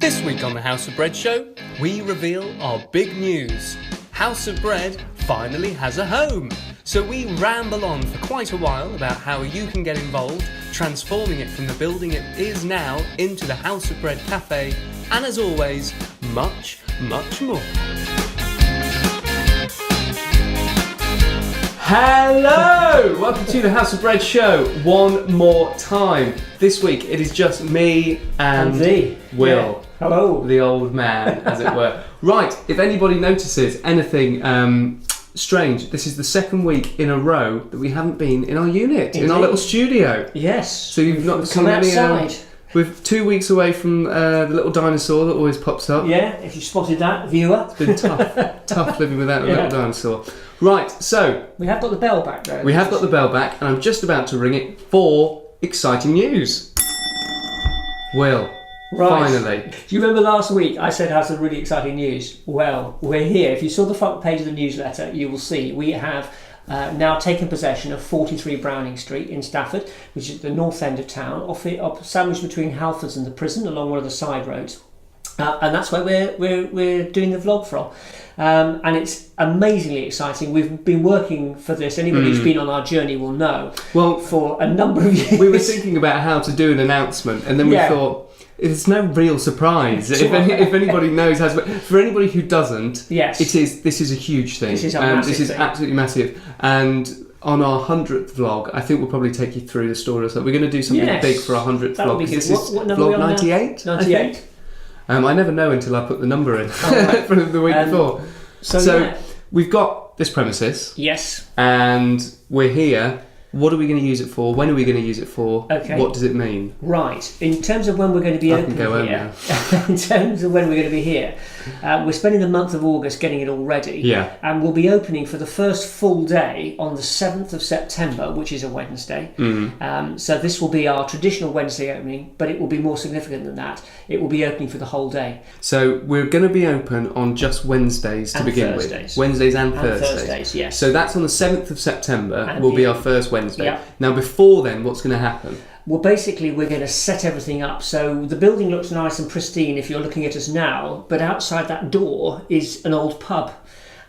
This week on the House of Bread show, we reveal our big news. House of Bread finally has a home. So we ramble on for quite a while about how you can get involved, transforming it from the building it is now into the House of Bread Cafe, and as always, much, much more. Hello! Welcome to the House of Bread show one more time. This week it is just me and Will. Yeah. Hello. The old man, as it were. Right, if anybody notices anything strange, this is the second week in a row that we haven't been in our unit, in our little studio. Yes. So you've not come outside. We're 2 weeks away from the little dinosaur that always pops up. Yeah, if you spotted that, viewer. It's been tough living without a little dinosaur. Right, so... We have got the bell back though. We have got the bell back, and I'm just about to ring it for exciting news. Will, finally. Do you remember last week I said I had some really exciting news? Well, we're here. If you saw the front page of the newsletter, you will see we have now taken possession of 43 Browning Street in Stafford, which is at the north end of town, sandwiched between Halfords and the prison along one of the side roads. And that's where we're doing the vlog from. And it's amazingly exciting. We've been working for this. Anybody who's been on our journey will know. Well, for a number of years. We were thinking about how to do an announcement, and then we thought, it's no real surprise. If anybody knows how to, for anybody who doesn't, this is a huge thing. This is a massive thing. Absolutely massive. And on our 100th vlog, I think we'll probably take you through the story. So we're going to do something big for our 100th vlog. Be good. This is what number vlog 98. 98. I never know until I put the number in from the week before. So we've got this premises. Yes. And we're here. What are we going to use it for? When are we going to use it for? Okay. What does it mean? Right. In terms of when we're going to be open here, in terms of when we're going to be here, we're spending the month of August getting it all ready. Yeah. And we'll be opening for the first full day on the 7th of September, which is a Wednesday. So this will be our traditional Wednesday opening, but it will be more significant than that. It will be opening for the whole day. So we're going to be open on just Wednesdays to begin with. Wednesdays and Thursdays. Yes. So that's on the 7th of September will be our first Wednesday. Yeah. Now before then, what's going to happen? Well, basically, we're going to set everything up. So the building looks nice and pristine if you're looking at us now, but outside that door is an old pub.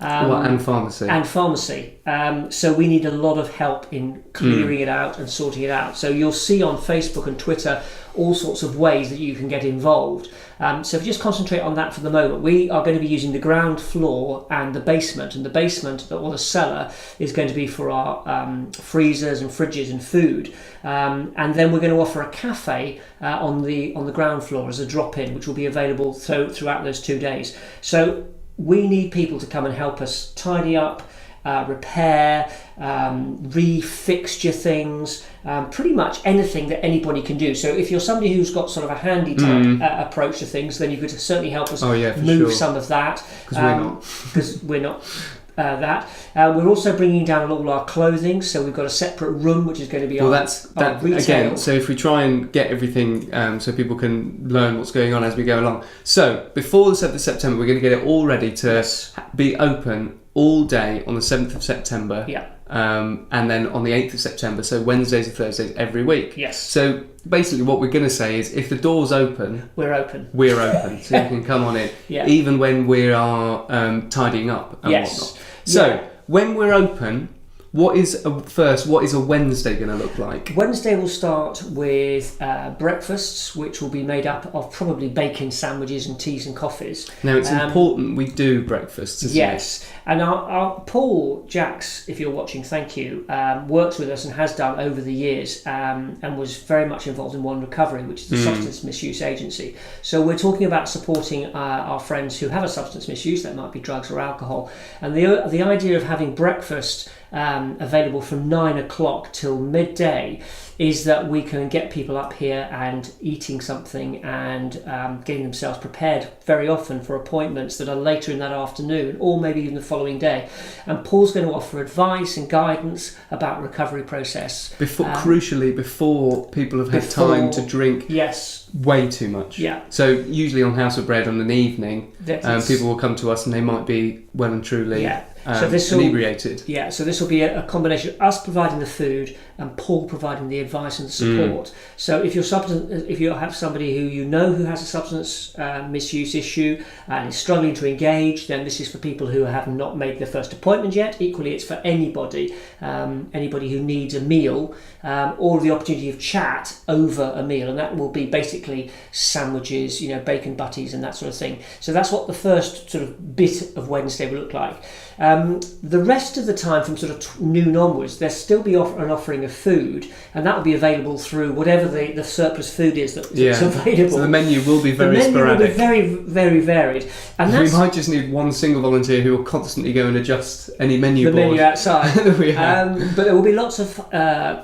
And pharmacy. And pharmacy. So we need a lot of help in clearing it out and sorting it out. So you'll see on Facebook and Twitter all sorts of ways that you can get involved. So if you just concentrate on that for the moment, we are going to be using the ground floor and the basement. And the basement, or the cellar, is going to be for our freezers and fridges and food. And then we're going to offer a cafe on the ground floor as a drop-in, which will be available throughout those 2 days. So we need people to come and help us tidy up, repair, refixture things, pretty much anything that anybody can do. So if you're somebody who's got sort of a handy type approach to things, then you could certainly help us move some of that. Because we're not that. We're also bringing down all our clothing, so we've got a separate room which is going to be our retail. Again, so if we try and get everything so people can learn what's going on as we go along. So before the 7th of September, we're going to get it all ready to be open all day on the 7th of September. Yeah. And then on the 8th of September, so Wednesdays and Thursdays every week. Yes. So basically what we're going to say is if the door's open... We're open. So you can come on in, even when we are tidying up and whatnot. So when we're open, what is a Wednesday going to look like? Wednesday will start with breakfasts, which will be made up of probably bacon sandwiches and teas and coffees. Now it's important we do breakfasts, isn't it? And our Paul Jacks, if you're watching, thank you, works with us and has done over the years, and was very much involved in One Recovery, which is the substance misuse agency. So we're talking about supporting our friends who have a substance misuse, that might be drugs or alcohol, and the idea of having breakfast available from 9 o'clock till midday is that we can get people up here and eating something and getting themselves prepared very often for appointments that are later in that afternoon or maybe even the following day. And Paul's going to offer advice and guidance about recovery process. Crucially, before people have had time to drink way too much. Yeah. So usually on House of Bread on an evening, people will come to us and they might be well and truly so inebriated. Yeah, so this will be a combination of us providing the food and Paul providing the advice and the support. So if you have somebody who you know who has a substance misuse issue and is struggling to engage, then this is for people who have not made their first appointment yet. Equally, it's for anybody who needs a meal or the opportunity of chat over a meal, and that will be basically sandwiches, bacon butties and that sort of thing. So that's what the first sort of bit of Wednesday will look like. The rest of the time from sort of noon onwards, there'll still be an offering of food, and that will be available through whatever the surplus food is that's available. So the menu will be very sporadic. Will be very, very varied. And we might just need one single volunteer who will constantly go and adjust any menu board. The menu outside. But there will be lots of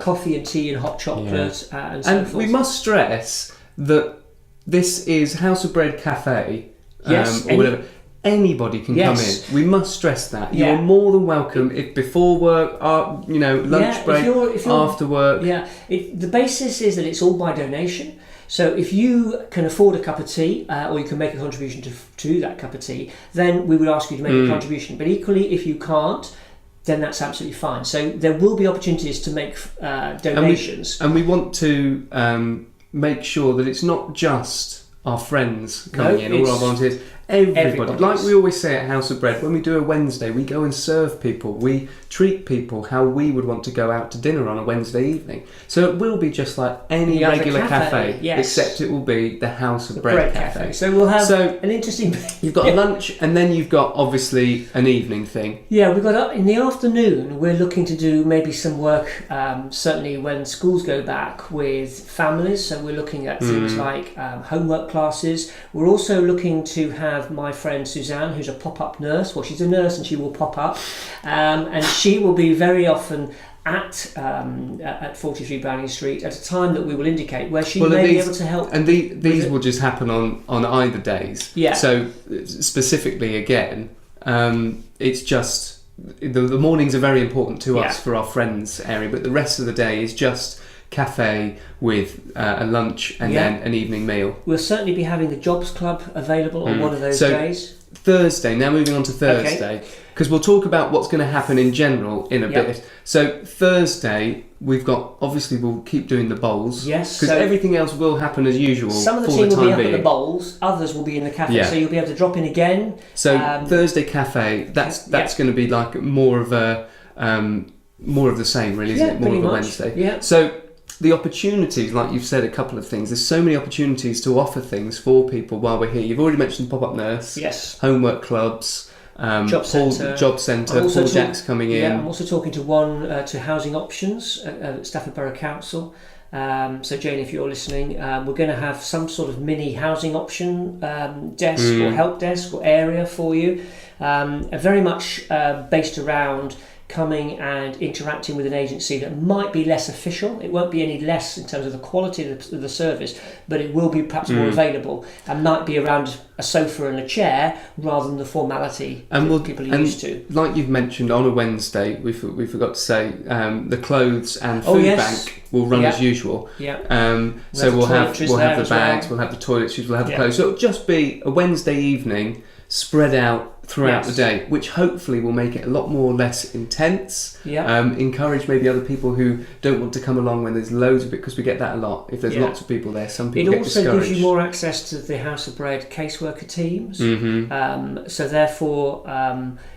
coffee and tea and hot chocolate and so forth. And we must stress that this is House of Bread Cafe, or whatever. Anybody can come in. We must stress that. You're more than welcome if before work, lunch break, if you're, after work. Yeah, the basis is that it's all by donation. So if you can afford a cup of tea, or you can make a contribution to that cup of tea, then we would ask you to make a contribution. But equally, if you can't, then that's absolutely fine. So there will be opportunities to make donations. And we want to make sure that it's not just our friends coming in, all our volunteers. Everybody. Like we always say at House of Bread, when we do a Wednesday, we go and serve people. We treat people how we would want to go out to dinner on a Wednesday evening. So it will be just like any regular cafe, except it will be the House of Bread Cafe. So we'll have an interesting... You've got lunch, and then you've got, obviously, an evening thing. Yeah, we've got... In the afternoon, we're looking to do maybe some work, certainly when schools go back, with families. So we're looking at things like homework classes. We're also looking to have my friend Suzanne, who's a pop-up nurse. Well, she's a nurse and she will pop up, and she will be very often at 43 Browning Street at a time that we will indicate, where she may be able to help. And these will just happen on either days. Yeah. So specifically, again, it's just the mornings are very important to us for our friends area, but the rest of the day is just cafe with a lunch and then an evening meal. We'll certainly be having the Jobs Club available on one of those days. Thursday, now moving on to Thursday, because we'll talk about what's going to happen in general in a bit. So Thursday, we'll keep doing the bowls. Yes. Because everything else will happen as usual. Some of the team will be up at the bowls, others will be in the cafe, so you'll be able to drop in again. So Thursday cafe, that's going to be like more of the same, really, isn't it? More of a Wednesday. Yeah. So the opportunities, like you've said a couple of things, there's so many opportunities to offer things for people while we're here. You've already mentioned pop-up nurse, homework clubs, job centre, Paul Jack's coming in. Yeah, I'm also talking to Housing Options at Stafford Borough Council. So Jane, if you're listening, we're going to have some sort of mini housing option desk or help desk or area for you, very much based around coming and interacting with an agency that might be less official. It won't be any less in terms of the quality of the service, but it will be perhaps more available and might be around a sofa and a chair rather than the formality that people are used to. Like you've mentioned, on a Wednesday, we forgot to say, the clothes and food bank will run as usual. So we'll have the bags, we'll have the toiletries, we'll have the clothes. So it'll just be a Wednesday evening spread out throughout the day, which hopefully will make it a lot more less intense. Encourage maybe other people who don't want to come along when there's loads of it, because we get that a lot. If there's lots of people there, some people get discouraged. It also gives you more access to the House of Bread caseworker teams. So therefore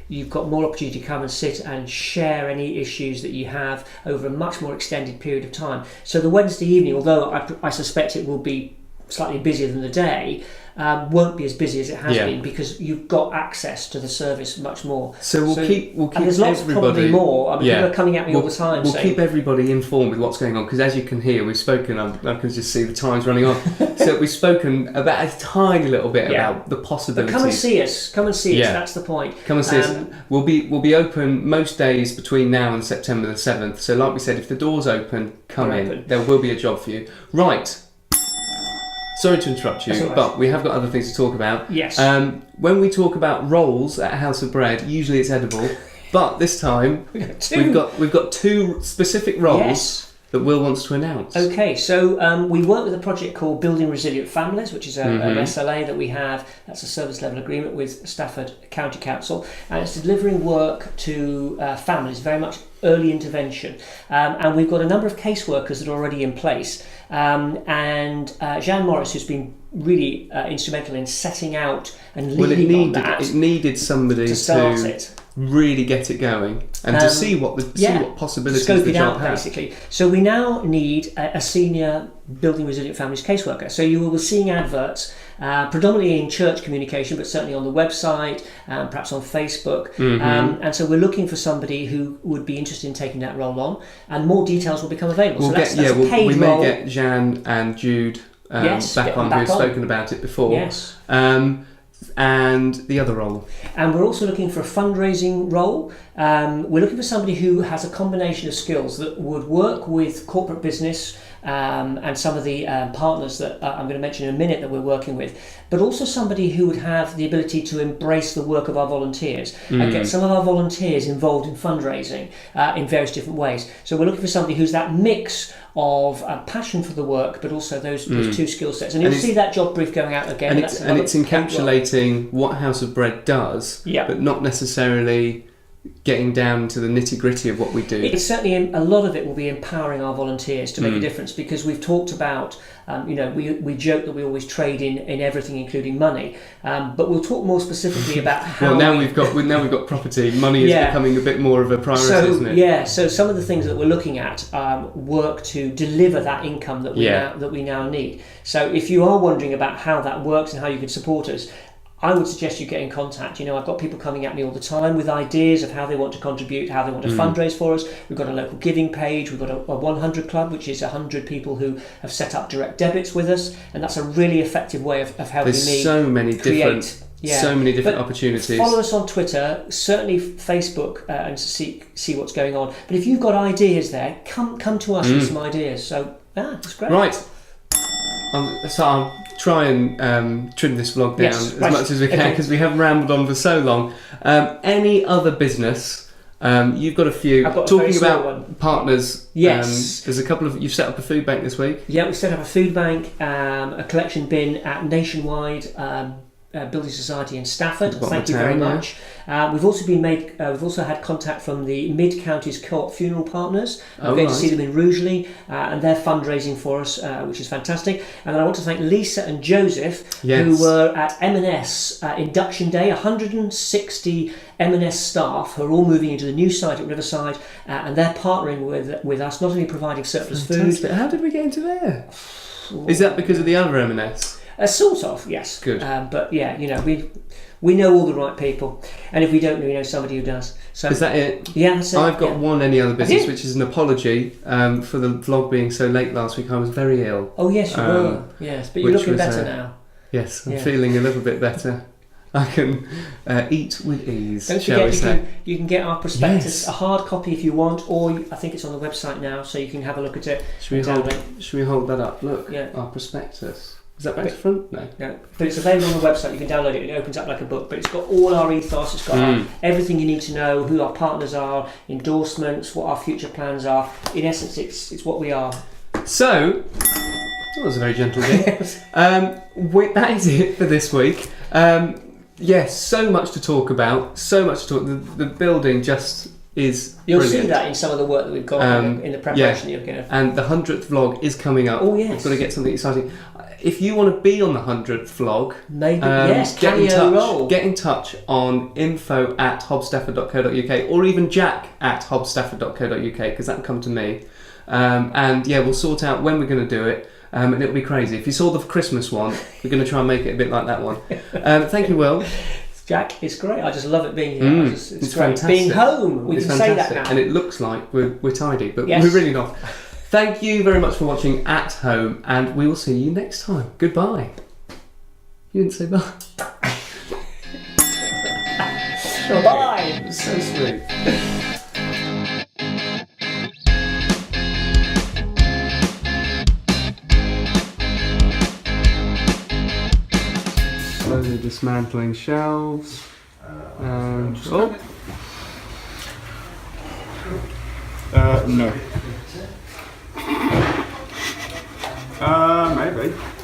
you've got more opportunity to come and sit and share any issues that you have over a much more extended period of time. So the Wednesday evening, although I suspect it will be slightly busier than the day, won't be as busy as it has been, because you've got access to the service much more. So we'll keep and there's lots, probably more. People are coming at me all the time. We'll keep everybody informed with what's going on, because as you can hear, we've spoken. I can just see the time's running on. So we've spoken about a tiny little bit about the possibilities. But come and see us. Come and see us. That's the point. Come and see us. We'll be open most days between now and September the 7th. So like we said, if the door's open, come in. There will be a job for you. Right. Sorry to interrupt you, but we have got other things to talk about. Yes. When we talk about rolls at House of Bread, usually it's edible, but this time we've got two specific rolls that Will wants to announce. Okay, so we work with a project called Building Resilient Families, which is an SLA that we have. That's a service level agreement with Stafford County Council, and it's delivering work to families, very much early intervention. And we've got a number of caseworkers that are already in place. And Jeanne Morris, who's been really instrumental in setting out and leading on that. It needed somebody to start it. Really get it going and to see what possibilities the job has. Basically. So we now need a senior Building Resilient Families caseworker. So you will be seeing adverts predominantly in church communication, but certainly on the website, perhaps on Facebook. And so we're looking for somebody who would be interested in taking that role on, and more details will become available. We may get Jeanne and Jude back on, who've spoken about it before. Yes. And the other role. And we're also looking for a fundraising role. We're looking for somebody who has a combination of skills that would work with corporate business and some of the partners that I'm going to mention in a minute that we're working with, but also somebody who would have the ability to embrace the work of our volunteers and get some of our volunteers involved in fundraising in various different ways. So we're looking for somebody who's that mix of passion for the work, but also those two skill sets. And you'll see that job brief going out again. And it's encapsulating what House of Bread does, but not necessarily getting down to the nitty-gritty of what we do. It's certainly, a lot of it will be empowering our volunteers to make a difference, because we've talked about, we joke that we always trade in everything, including money, but we'll talk more specifically about how. Well, we've got property. Money is becoming a bit more of a priority, isn't it? Yeah. So some of the things that we're looking at work to deliver that income that we now need. So if you are wondering about how that works and how you can support us, I would suggest you get in contact. I've got people coming at me all the time with ideas of how they want to contribute, how they want to fundraise for us. We've got a local giving page. We've got a 100 Club, which is 100 people who have set up direct debits with us, and that's a really effective way of helping me There's so many different opportunities. Follow us on Twitter, certainly Facebook, and see what's going on. But if you've got ideas there, come to us with some ideas. So it's great. Right. So I'll try and trim this vlog down as much as we can, because we have rambled on for so long. Any other business? You've got a few. I've got talking about partners. Yes. There's a couple of. You've set up a food bank this week. Yeah, we set up a food bank, a collection bin at Nationwide Building Society in Stafford. Thank you very much. We've also had contact from the Mid Counties Co-op Funeral Partners. I'm going to see them in Rugeley, and they're fundraising for us, which is fantastic. And then I want to thank Lisa and Joseph, who were at M&S Induction Day. 160 M&S staff who are all moving into the new site at Riverside, and they're partnering with us, not only providing surplus food. How did we get into there? Is that because of the other M&S? Sort of, yes. Good. But yeah, we know all the right people, and if we don't know, we know somebody who does. So is that it? Yeah, that's it. I've got one any other business, which is an apology for the vlog being so late last week. I was very ill. Oh yes, you were. Yes, but you're looking better now. Yes, I'm feeling a little bit better. I can eat with ease. Don't forget, you can get our prospectus, a hard copy if you want, or I think it's on the website now, so you can have a look at it. Should we hold that up? Look, our prospectus. Is that back to front? No. But it's available on the website. You can download it. It opens up like a book. But it's got all our ethos. It's got everything you need to know, who our partners are, endorsements, what our future plans are. In essence, it's what we are. So, that was a very gentle game. That is it for this week. Yes, so much to talk about. The building just is You'll brilliant. see that in some of the work that we've got in the preparation that you're going to... And the 100th vlog is coming up. Oh, yes. We've got to get something exciting. If you want to be on the 100th vlog, maybe get in touch on info@hobstafford.co.uk or even jack@hobstafford.co.uk, because that will come to me. We'll sort out when we're going to do it, and it'll be crazy. If you saw the Christmas one, we're going to try and make it a bit like that one. Thank you, Will. Jack, it's great. I just love it being here. It's great. Fantastic. Being home, we can say that now. And it looks like we're tidy, but we're really not. Thank you very much for watching at home, and we will see you next time. Goodbye. You didn't say bye. Bye. So sweet. Slowly dismantling shelves. No. Okay.